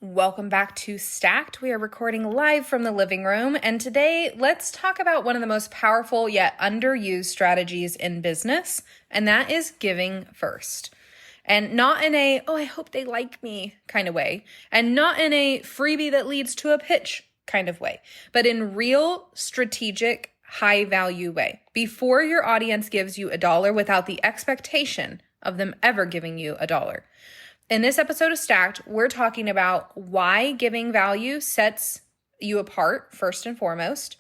Welcome back to Stacked. We are recording live from the living room, and today let's talk about one of the most powerful yet underused strategies in business, and that is giving first. And not in a, oh, I hope they like me kind of way, and not in a freebie that leads to a pitch kind of way, but in real strategic, high value way. Before your audience gives you $1 without the expectation of them ever giving you $1. In this episode of Stacked, we're talking about why giving value sets you apart, first and foremost,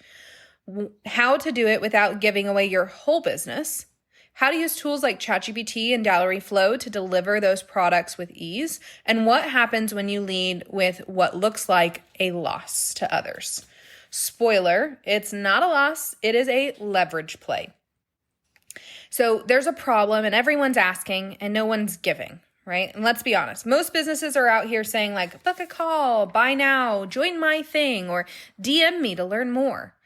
how to do it without giving away your whole business, how to use tools like ChatGPT and Dallowry Flow to deliver those products with ease, and what happens when you lead with what looks like a loss to others. Spoiler, it's not a loss, it is a leverage play. So there's a problem and everyone's asking and no one's giving. Right? And let's be honest, most businesses are out here saying like, book a call, buy now, join my thing, or DM me to learn more.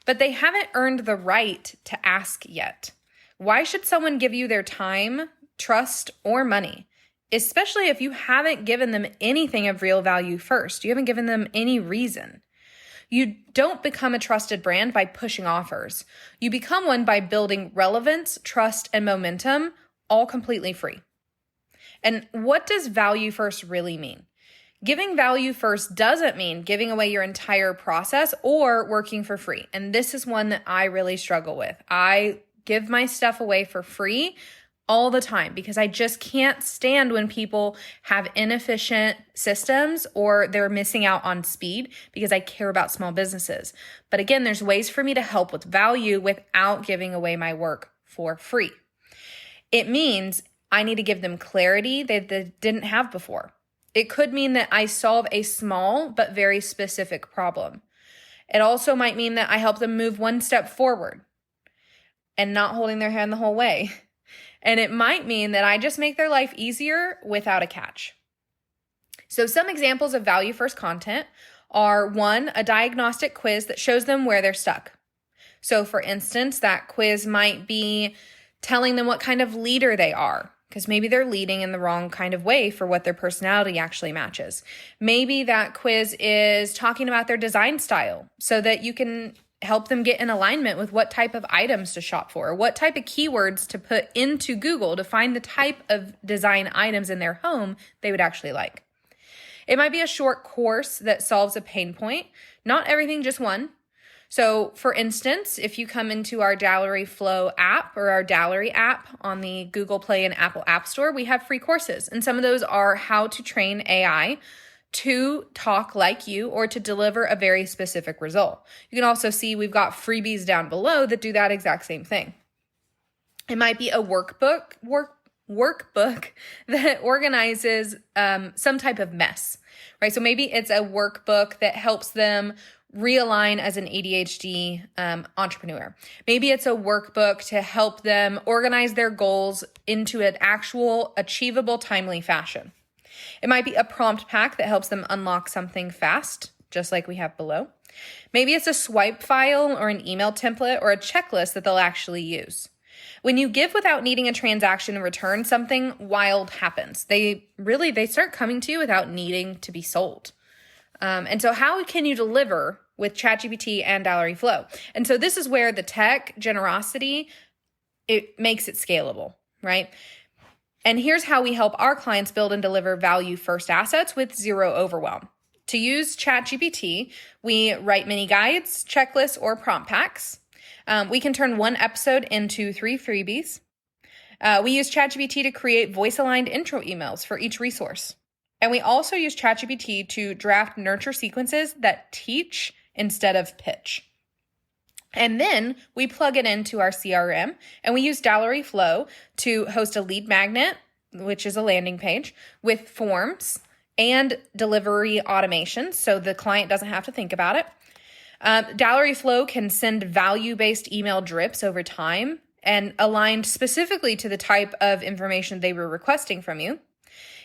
But they haven't earned the right to ask yet. Why should someone give you their time, trust, or money? Especially if you haven't given them anything of real value first. You haven't given them any reason. You don't become a trusted brand by pushing offers. You become one by building relevance, trust, and momentum, all completely free. And what does value first really mean? Giving value first doesn't mean giving away your entire process or working for free. And this is one that I really struggle with. I give my stuff away for free all the time because I just can't stand when people have inefficient systems or they're missing out on speed because I care about small businesses. But again, there's ways for me to help with value without giving away my work for free. It means I need to give them clarity that they didn't have before. It could mean that I solve a small but very specific problem. It also might mean that I help them move one step forward and not holding their hand the whole way. And it might mean that I just make their life easier without a catch. So some examples of value first content are 1, a diagnostic quiz that shows them where they're stuck. So for instance, that quiz might be telling them what kind of leader they are, because maybe they're leading in the wrong kind of way for what their personality actually matches. Maybe that quiz is talking about their design style so that you can help them get in alignment with what type of items to shop for, or what type of keywords to put into Google to find the type of design items in their home they would actually like. It might be a short course that solves a pain point, not everything, just one. So for instance, if you come into our Dallowry Flow app or our Dallowry app on the Google Play and Apple App Store, we have free courses. And some of those are how to train AI to talk like you or to deliver a very specific result. You can also see we've got freebies down below that do that exact same thing. It might be a workbook that organizes some type of mess, right? So maybe it's a workbook that helps them realign as an ADHD entrepreneur. Maybe it's a workbook to help them organize their goals into an actual achievable, timely fashion. It might be a prompt pack that helps them unlock something fast, just like we have below. Maybe it's a swipe file or an email template or a checklist that they'll actually use. When you give without needing a transaction in return, something wild happens. They start coming to you without needing to be sold. And so how can you deliver with ChatGPT and Dallowry Flow? And so this is where the tech generosity, it makes it scalable, right? And here's how we help our clients build and deliver value first assets with zero overwhelm. To use ChatGPT, we write mini guides, checklists, or prompt packs. We can turn one episode into 3 freebies. We use ChatGPT to create voice-aligned intro emails for each resource. And we also use ChatGPT to draft nurture sequences that teach instead of pitch. And then we plug it into our CRM, and we use Dallowry Flow to host a lead magnet, which is a landing page, with forms and delivery automation, so the client doesn't have to think about it. Dallowry Flow can send value-based email drips over time and aligned specifically to the type of information they were requesting from you.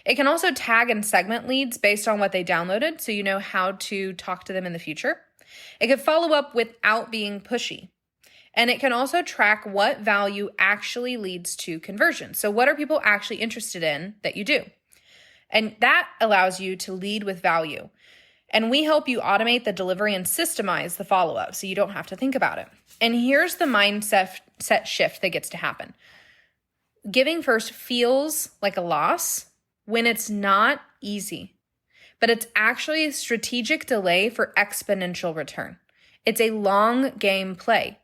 It can also tag and segment leads based on what they downloaded, so you know how to talk to them in the future. It can follow up without being pushy. And it can also track what value actually leads to conversion. So what are people actually interested in that you do? And that allows you to lead with value. And we help you automate the delivery and systemize the follow-up so you don't have to think about it. And here's the mindset shift that gets to happen. Giving first feels like a loss when it's not easy, but it's actually a strategic delay for exponential return. It's a long game play.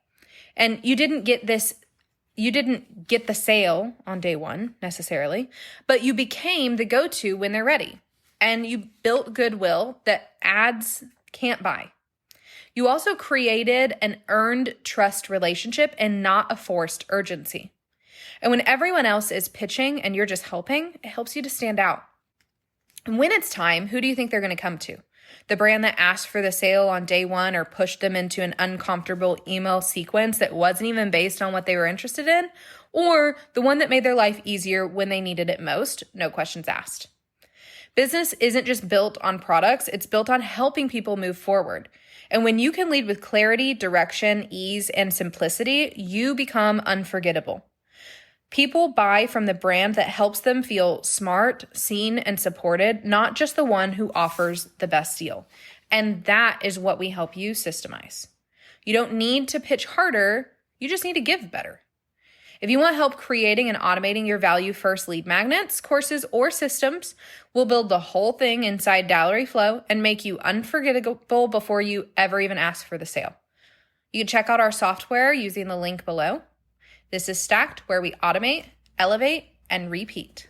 And you didn't get the sale on day one necessarily, but you became the go-to when they're ready. And you built goodwill that ads can't buy. You also created an earned trust relationship and not a forced urgency. And when everyone else is pitching and you're just helping, it helps you to stand out. And when it's time, who do you think they're going to come to? The brand that asked for the sale on day one or pushed them into an uncomfortable email sequence that wasn't even based on what they were interested in? Or the one that made their life easier when they needed it most? No questions asked. Business isn't just built on products, it's built on helping people move forward. And when you can lead with clarity, direction, ease, and simplicity, you become unforgettable. People buy from the brand that helps them feel smart, seen, and supported, not just the one who offers the best deal. And that is what we help you systemize. You don't need to pitch harder, you just need to give better. If you want help creating and automating your value first lead magnets, courses, or systems, we'll build the whole thing inside Dallowry Flow and make you unforgettable before you ever even ask for the sale. You can check out our software using the link below. This is Stacked, where we automate, elevate, and repeat.